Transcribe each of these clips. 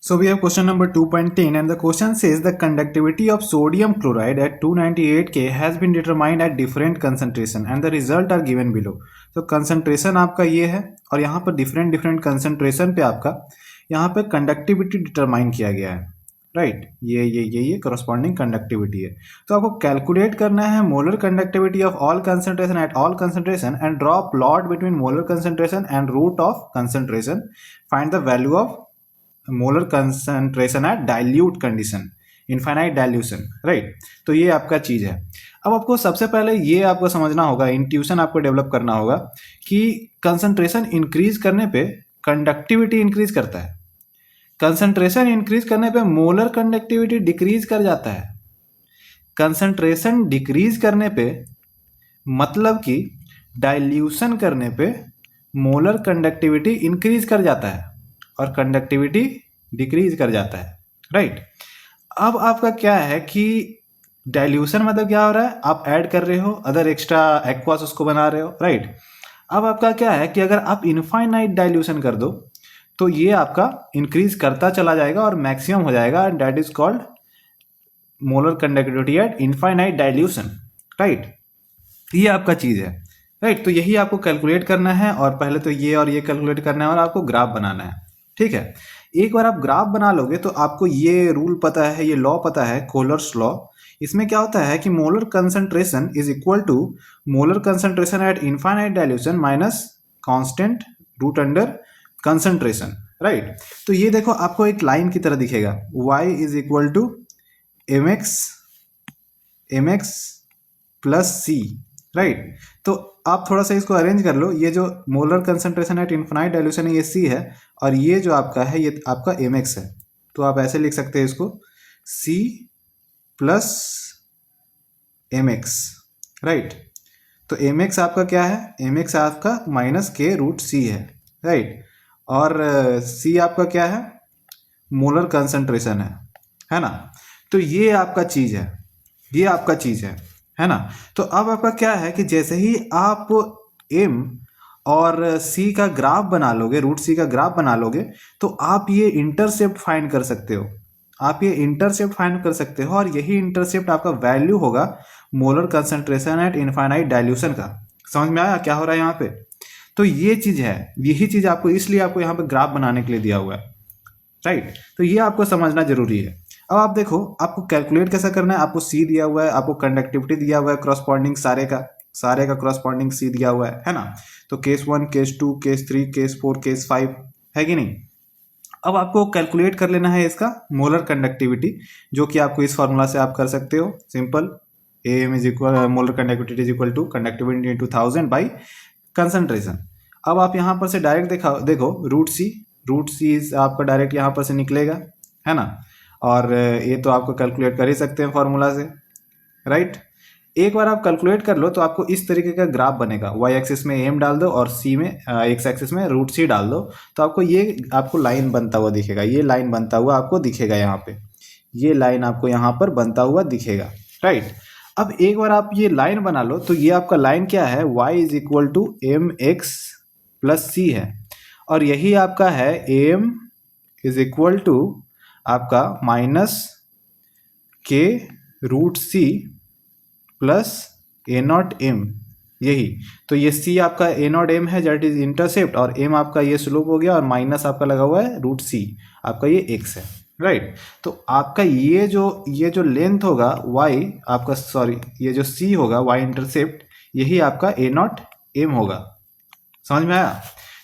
So we have question number 2.10 and the question says the conductivity of sodium chloride at 298 K has been determined at different concentration and the result are given below. So concentration आपका ये है और यहाँ पर different concentration पे आपका यहाँ पे conductivity determine किया गया है, राइट ये corresponding conductivity है। तो आपको कैलकुलेट करना है molar conductivity of all concentration at all concentration and draw plot between molar concentration and root of concentration, find the value of molar concentration at dilute condition, infinite dilution, right. तो ये आपका चीज है। अब आपको सबसे पहले ये आपको समझना होगा, इंट्यूशन आपको डेवलप करना होगा कि कंसंट्रेशन इंक्रीज करने पे कंडक्टिविटी इंक्रीज करता है, कंसंट्रेशन इंक्रीज करने पे मोलर कंडक्टिविटी डिक्रीज कर जाता है, कंसंट्रेशन डिक्रीज करने पे मतलब कि डाइल्यूशन करने पे मोलर कंडक्टिविटी इंक्रीज कर जाता है और कंडक्टिविटी डिक्रीज कर जाता है, राइट। अब आपका क्या है कि डाइल्यूशन मतलब क्या हो रहा है, आप ऐड कर रहे हो अदर एक्स्ट्रा एक्वास उसको बना रहे हो, राइट। अब आपका क्या है कि अगर आप इनफाइनाइट डाइल्यूशन कर दो तो ये आपका इंक्रीज करता चला जाएगा और मैक्सिमम हो जाएगा, and that is called molar conductivity eight infinite dilution, right. ये आपका चीज है, राइट। तो यही आपको कैलकुलेट करना है और पहले तो ये और ये कैलकुलेट करना है और आपको ग्राफ बनाना है, ठीक है। एक बार आप ग्राफ बना लोगे तो आपको ये रूल पता है, ये लॉ पता है, कोहलर्स लॉ। इसमें क्या होता है कि molar concentration is equal to molar concentration at infinite dilution minus constant root under concentration, right. तो ये देखो आपको एक लाइन की तरह दिखेगा, y is equal to mx plus C, right. तो आप थोड़ा सा इसको अरेंज कर लो, ये जो molar concentration at infinite dilution है ये सी है और ये जो आपका है ये आपका mx है। तो आप ऐसे लिख सकते हैं इसको c प्लस mx, राइट। तो mx आपका क्या है, mx आपका माइनस के रूट सी है, राइट। और c आपका क्या है, मोलर कंसंट्रेशन है ना। तो ये आपका चीज है, ये आपका चीज है ना। तो अब आपका क्या है कि जैसे ही आप m और c का ग्राफ बना लोगे, रूट c का ग्राफ बना लोगे, तो आप ये इंटरसेप्ट फाइंड कर सकते हो, आप ये इंटरसेप्ट फाइंड कर सकते हो और यही इंटरसेप्ट आपका वैल्यू होगा molar concentration at infinite dilution का। समझ में आया क्या हो रहा है यहाँ पे। तो ये चीज है, यही चीज आपको इसलिए आपको यहाँ पे ग्राफ बनाने के लिए दिया हुआ है, राइट। तो ये आपको समझना जरूरी है। अब आप देखो आपको कैलकुलेट कैसा करना है, आपको सी दिया हुआ है, आपको कंडक्टिविटी दिया हुआ है, करस्पॉन्डिंग सारे का करस्पॉन्डिंग सी दिया हुआ है ना। तो case 1, case 2, case 3, case 4, case 5 है कि नहीं। अब आपको कैलकुलेट कर लेना है इसका मोलर कंडक्टिविटी, जो कि आपको इस फॉर्मूला से आप कर सकते हो, simple M is equal molar conductivity is equal to conductivity into 1000 by concentration. अब आप यहाँ पर से डायरेक्ट देखो रूट सी आपका डायरेक्ट यहाँ पर से निकलेगा, है ना। और ये तो आपको कैलकुलेट कर ही सकते हैं फॉर्मूला से, राइट। एक बार आप कैलकुलेट कर लो तो आपको इस तरीके का ग्राफ बनेगा, y एक्सिस में m डाल दो और c में x एक्सिस में रूट सी डाल दो, तो आपको ये आपको लाइन बनता हुआ दिखेगा, ये लाइन बनता हुआ आपको दिखेगा यहाँ पे, ये लाइन आपको यहाँ पर बनता हुआ दिखेगा, राइट। अब एक बार आप ये लाइन बना लो तो ये आपका लाइन क्या है, y is equal to m x plus c है और यही आपका है am इज इक्वल टू आपका माइनस के root c plus a not m, यही। तो ये सी आपका ए नॉट एम है दैट इज इंटरसेप्ट और एम आपका ये स्लोप हो गया और माइनस आपका लगा हुआ है रूट सी, आपका ये एक्स है, राइट। तो आपका ये जो लेंथ होगा वाई आपका, सॉरी ये जो सी होगा वाई इंटरसेप्ट, यही आपका ए नॉट एम होगा। समझ में आया।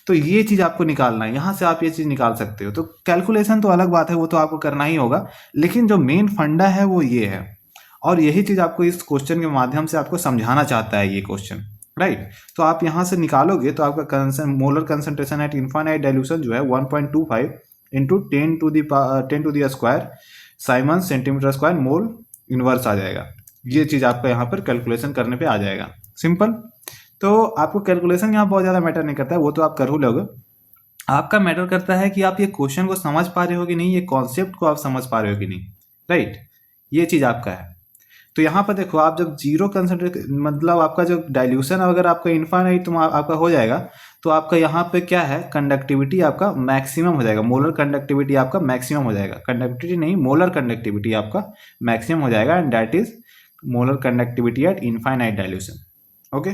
तो ये चीज आपको निकालना है, यहां से आप ये चीज निकाल सकते हो। तो कैलकुलेशन तो अलग बात है, वो तो आपको करना ही होगा, लेकिन जो मेन फंडा है वो ये है और यही चीज आपको इस क्वेश्चन के माध्यम से आपको समझाना चाहता है ये क्वेश्चन, राइट। तो आप यहां से निकालोगे तो आपका molar concentration at infinite dilution जो है 1.25 into 10 to the square siemens centimetre square mole inverse आ जाएगा। ये चीज आपका यहाँ पर कैलकुलेशन करने पे आ जाएगा, सिंपल। तो आपको कैलकुलेशन यहाँ बहुत ज्यादा मैटर नहीं करता है, वो तो आप कर ही लोगे। आपका मैटर करता है कि आप ये क्वेश्चन को समझ पा रहे हो कि नहीं, ये कॉन्सेप्ट को आप समझ पा रहे हो कि नहीं, राइट। ये चीज आपका है। तो यहाँ पर देखो आप जब जीरो कंसंट्रेशन मतलब आपका जो डाइल्यूशन अगर आपका इनफाइनाइट आपका हो जाएगा तो आपका यहाँ पे क्या है, कंडक्टिविटी आपका मैक्सिमम हो जाएगा, मोलर कंडक्टिविटी आपका मैक्सिमम हो जाएगा, कंडक्टिविटी नहीं मोलर कंडक्टिविटी आपका मैक्सिमम हो जाएगा, and that is molar conductivity eight infinite dilution. Okay.